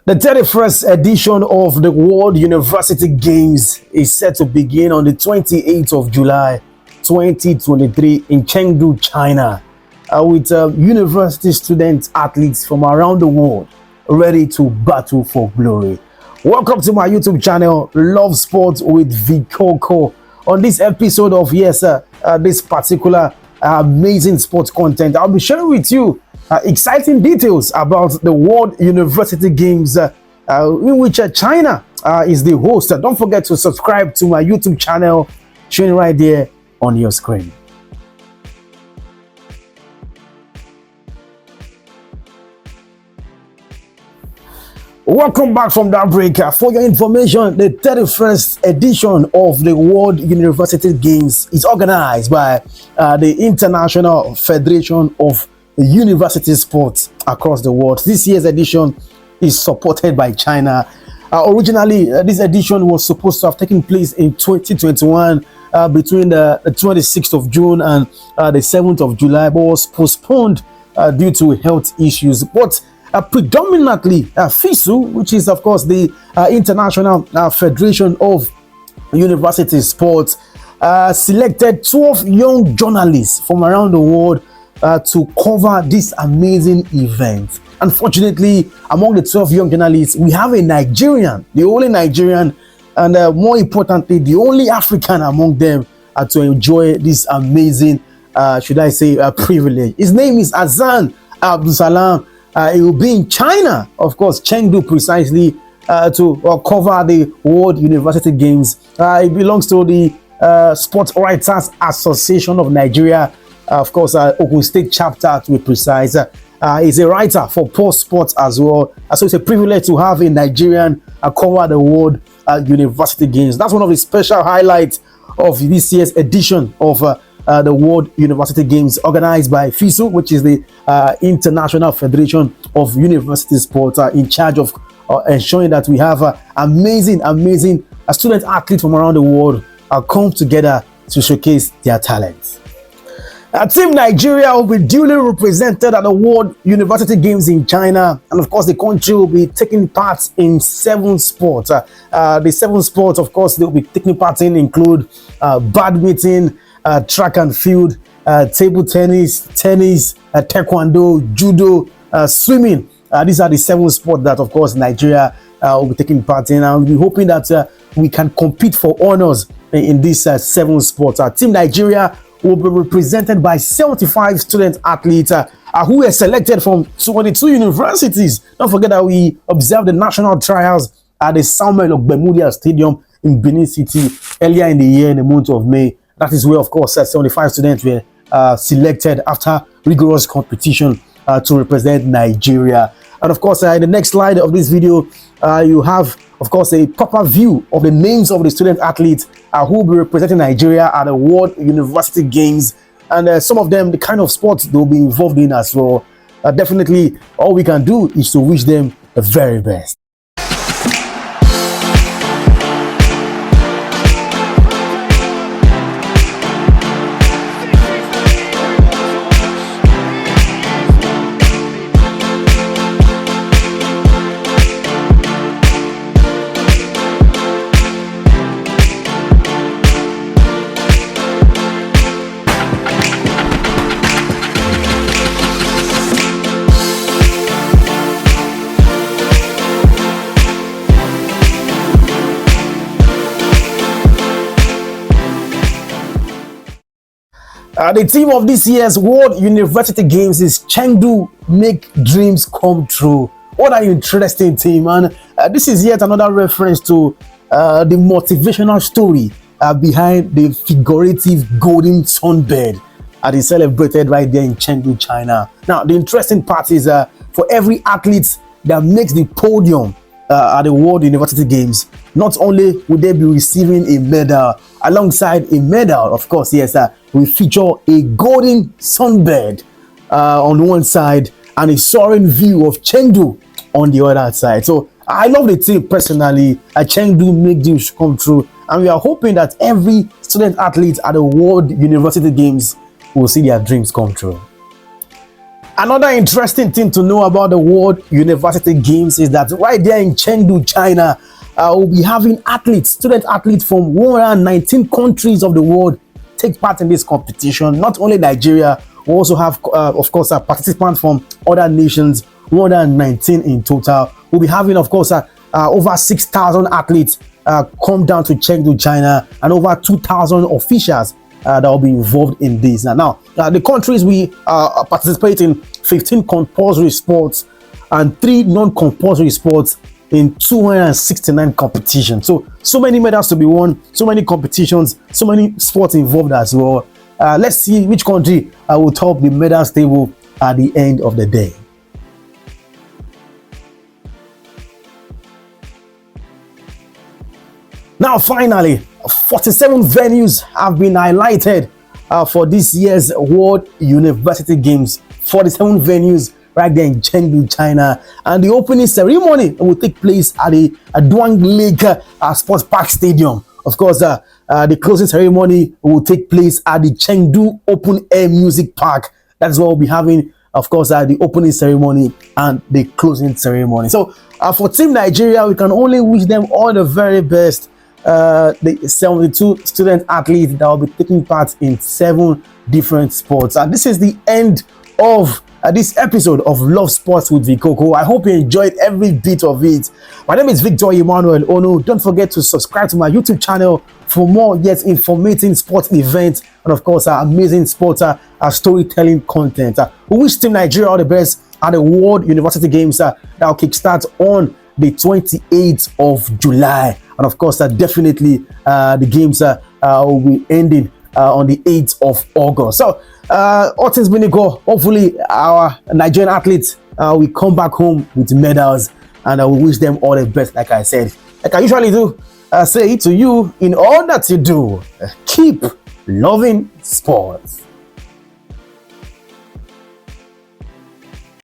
The 31st edition of the World University Games is set to begin on the 28th of July 2023 in Chengdu, China, with university students, athletes from around the world ready to battle for glory. Welcome to my YouTube channel, Love Sports with Vikoko. On this episode of this particular amazing sports content, I'll be sharing with you exciting details about the World University Games in which China is the host. Don't forget to subscribe to my YouTube channel, showing right there on your screen. Welcome back from that break. For your information, the 31st edition of the World University Games is organized by the International Federation of University Sports across the world. This year's edition is supported by China. Originally, this edition was supposed to have taken place in 2021 between the 26th of June and the 7th of July, but was postponed due to health issues. But predominantly, FISU, which is of course the International Federation of University Sports, selected 12 young journalists from around the world to cover this amazing event. Unfortunately, among the 12 young journalists, we have a Nigerian, the only Nigerian, and more importantly, the only African among them to enjoy this amazing, privilege. His name is Azan Abdusalam. He will be in China, of course, Chengdu precisely, to cover the World University Games. He belongs to the Sports Writers Association of Nigeria, of course, Ogun State chapter to be precise. He's a writer for Post Sports as well. So it's a privilege to have a Nigerian cover the World University Games. That's one of the special highlights of this year's edition of the World University Games, organized by FISU, which is the International Federation of University Sports, in charge of ensuring that we have amazing student athletes from around the world come together to showcase their talents. Team Nigeria will be duly represented at the World University Games in China, and of course the country will be taking part in 7 sports. The 7 sports, of course, they will be taking part in include badminton, track and field, table tennis, taekwondo, judo, swimming. These are the 7 sports that, of course, Nigeria will be taking part in, and we're hoping that we can compete for honors in these 7 sports. Team Nigeria will be represented by 75 student athletes who were selected from 22 universities. Don't forget that we observed the national trials at the Samuel Ogbemudia Stadium in Benin City earlier in the year, in the month of May. That is where, of course, 75 students were selected after rigorous competition to represent Nigeria. And of course, in the next slide of this video, you have, of course, a proper view of the names of the student athletes who will be representing Nigeria at the World University Games, and some of them, the kind of sports they'll be involved in as well. Definitely, all we can do is to wish them the very best. The theme of this year's World University Games is Chengdu, make dreams come true. What an interesting theme, man. This is yet another reference to the motivational story behind the figurative golden sunbed that is celebrated right there in Chengdu, China. Now, the interesting part is for every athlete that makes the podium at the World University Games, not only will they be receiving a medal, alongside a medal, of course, we feature a golden sunbed on one side and a soaring view of Chengdu on the other side. So I love the team personally. Chengdu make dreams come true, and we are hoping that every student athlete at the World University Games will see their dreams come true. Another interesting thing to know about the World University Games is that right there in Chengdu, China, we'll be having athletes, student athletes from 119 countries of the world take part in this competition. Not only Nigeria, we also have, of course, participants from other nations, 119 in total. We'll be having, of course, over 6,000 athletes come down to Chengdu, China, and over 2,000 officials that will be involved in this. Now, the countries we participate in 15 compulsory sports and 3 non-compulsory sports in 269 competitions. So many medals to be won, so many competitions, so many sports involved as well. Let's see which country will top the medals table at the end of the day. Now, finally, 47 venues have been highlighted for this year's World University Games. 47 venues right there in Chengdu, China. And the opening ceremony will take place at the Duang Lake Sports Park Stadium. Of course, the closing ceremony will take place at the Chengdu Open Air Music Park. That's what we'll be having, of course, the opening ceremony and the closing ceremony. So for Team Nigeria, we can only wish them all the very best. The 72 student athletes that will be taking part in 7 different sports. This is the end of this episode of Love Sports with Vikoko. I hope you enjoyed every bit of it. My name is Victor Emmanuel Ono. Don't forget to subscribe to my YouTube channel for more yet informative sports events and, of course, amazing sports storytelling content. We wish Team Nigeria all the best at the World University Games that will kickstart on the 28th of July. And of course, definitely the games will be ending on the 8th of August. So, all things being equal, hopefully our Nigerian athletes will come back home with medals, and I will wish them all the best, like I said. Like I usually do, say to you, in all that you do, keep loving sports.